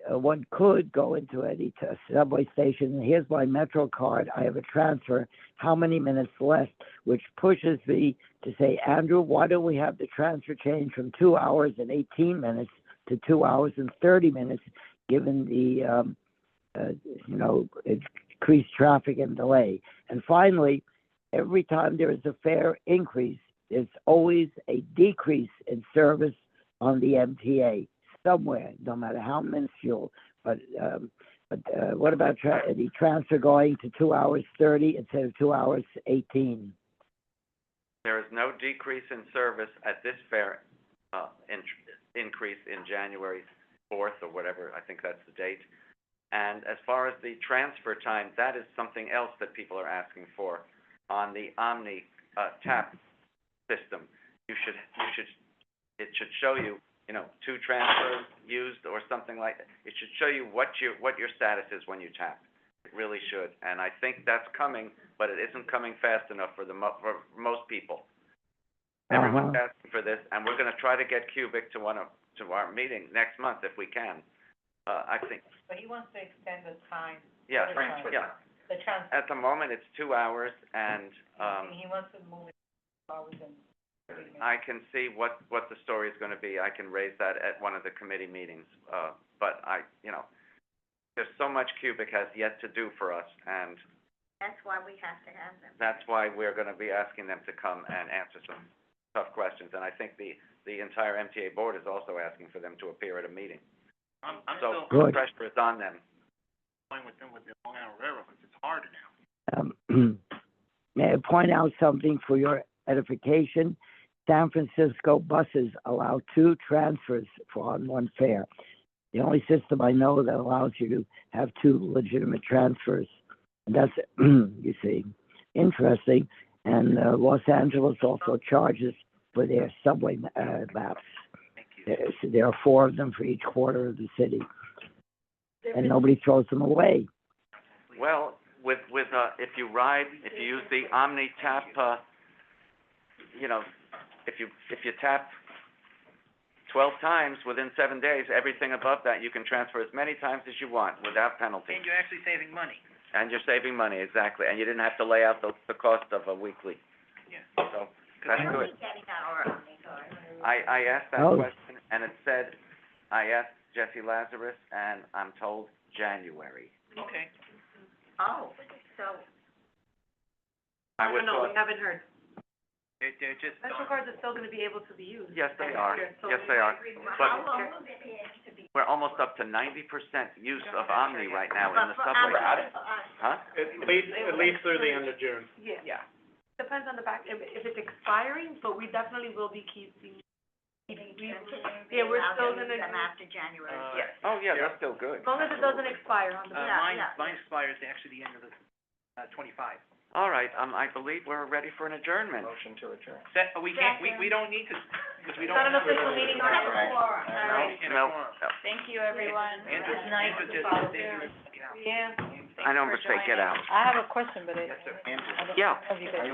Speaker 12: could go into any subway station, and here's my Metro card, I have a transfer, how many minutes left, which pushes me to say, Andrew, why don't we have the transfer change from 2 hours and 18 minutes to 2 hours and 30 minutes, given the, increased traffic and delay. And finally, every time there is a fare increase, there's always a decrease in service on the MTA somewhere, no matter how minuscule. But what about the transfer going to 2 hours 30 instead of 2 hours 18?
Speaker 1: There is no decrease in service at this fare, increase in January 4th or whatever, I think that's the date. And as far as the transfer time, that is something else that people are asking for on the Omni, tap system. It should show you, 2 transfers used or something like that. It should show you what your status is when you tap. It really should. And I think that's coming, but it isn't coming fast enough for for most people. Everyone's asking for this, and we're gonna try to get Cubic to our meeting next month if we can. I think.
Speaker 5: But he wants to extend the time.
Speaker 1: Yeah,
Speaker 5: The transfer
Speaker 1: yeah.
Speaker 5: The transfer,
Speaker 1: At the moment, it's 2 hours, and,
Speaker 5: he wants to move it 2 hours and 30 minutes.
Speaker 1: I can see what the story is gonna be. I can raise that at one of the committee meetings. But there's so much Cubic has yet to do for us, and
Speaker 5: That's why we have to have them.
Speaker 1: that's why we're gonna be asking them to come and answer some tough questions. And I think the entire MTA board is also asking for them to appear at a meeting.
Speaker 3: I'm
Speaker 1: So
Speaker 3: still
Speaker 12: Good.
Speaker 1: pressure is on them.
Speaker 3: going with them with the Long Island Railroad, because it's harder now.
Speaker 12: May I point out something for your edification? San Francisco buses allow 2 transfers on one fare. The only system I know that allows you to have 2 legitimate transfers. And that's, you see, interesting. And Los Angeles also charges for their subway laps.
Speaker 3: Thank you.
Speaker 12: There are 4 of them for each quarter of the city, and nobody throws them away.
Speaker 1: Well, if you use the Omni Tap, if you tap 12 times within 7 days, everything above that, you can transfer as many times as you want without penalty.
Speaker 3: And you're actually saving money.
Speaker 1: And you're saving money, exactly, and you didn't have to lay out the cost of a weekly.
Speaker 3: Yeah.
Speaker 1: So, that's
Speaker 5: When are
Speaker 1: good.
Speaker 5: we getting our Omnicard?
Speaker 1: I asked that
Speaker 12: Oh.
Speaker 1: question, and it said, I asked Jesse Lazarus, and I'm told January.
Speaker 3: Okay.
Speaker 5: Oh, so,
Speaker 1: I would
Speaker 13: No, we
Speaker 1: thought,
Speaker 13: haven't heard.
Speaker 3: They're just.
Speaker 13: Special cards are still gonna be able to be used.
Speaker 1: yes, they are,
Speaker 13: So
Speaker 1: yes, they are.
Speaker 5: how
Speaker 1: But
Speaker 5: long will it be able to be?
Speaker 1: we're almost up to 90% use of Omni right now in the
Speaker 5: But for
Speaker 1: subway.
Speaker 5: us,
Speaker 1: Huh?
Speaker 2: At least through the end of June.
Speaker 13: Yeah. Depends on the back, if it's expiring, but we definitely will be keeping, yeah, we're still gonna
Speaker 5: Them
Speaker 13: do,
Speaker 5: after January.
Speaker 3: Yes.
Speaker 1: Oh, yeah, that's still good.
Speaker 13: as long as it doesn't expire on the back.
Speaker 3: Mine expires actually the end of the, 25.
Speaker 1: All right, I believe we're ready for an adjournment.
Speaker 4: Motion to adjourn.
Speaker 3: We can't, we don't need to, because we
Speaker 13: It's
Speaker 3: don't.
Speaker 13: not an official meeting on it.
Speaker 4: Right.
Speaker 13: All right.
Speaker 3: In a
Speaker 1: No,
Speaker 3: forum.
Speaker 1: no.
Speaker 6: Thank you, everyone.
Speaker 3: Andrew,
Speaker 6: Nice
Speaker 3: Andrew
Speaker 6: to
Speaker 3: just,
Speaker 6: follow
Speaker 3: Andrew,
Speaker 6: through.
Speaker 3: yeah.
Speaker 13: Yeah.
Speaker 1: I know,
Speaker 6: Thanks
Speaker 1: mistake,
Speaker 6: for
Speaker 1: get
Speaker 6: joining.
Speaker 1: out.
Speaker 13: I have a question, but
Speaker 3: Yes, sir.
Speaker 4: Andrew.
Speaker 1: Yeah.
Speaker 13: you guys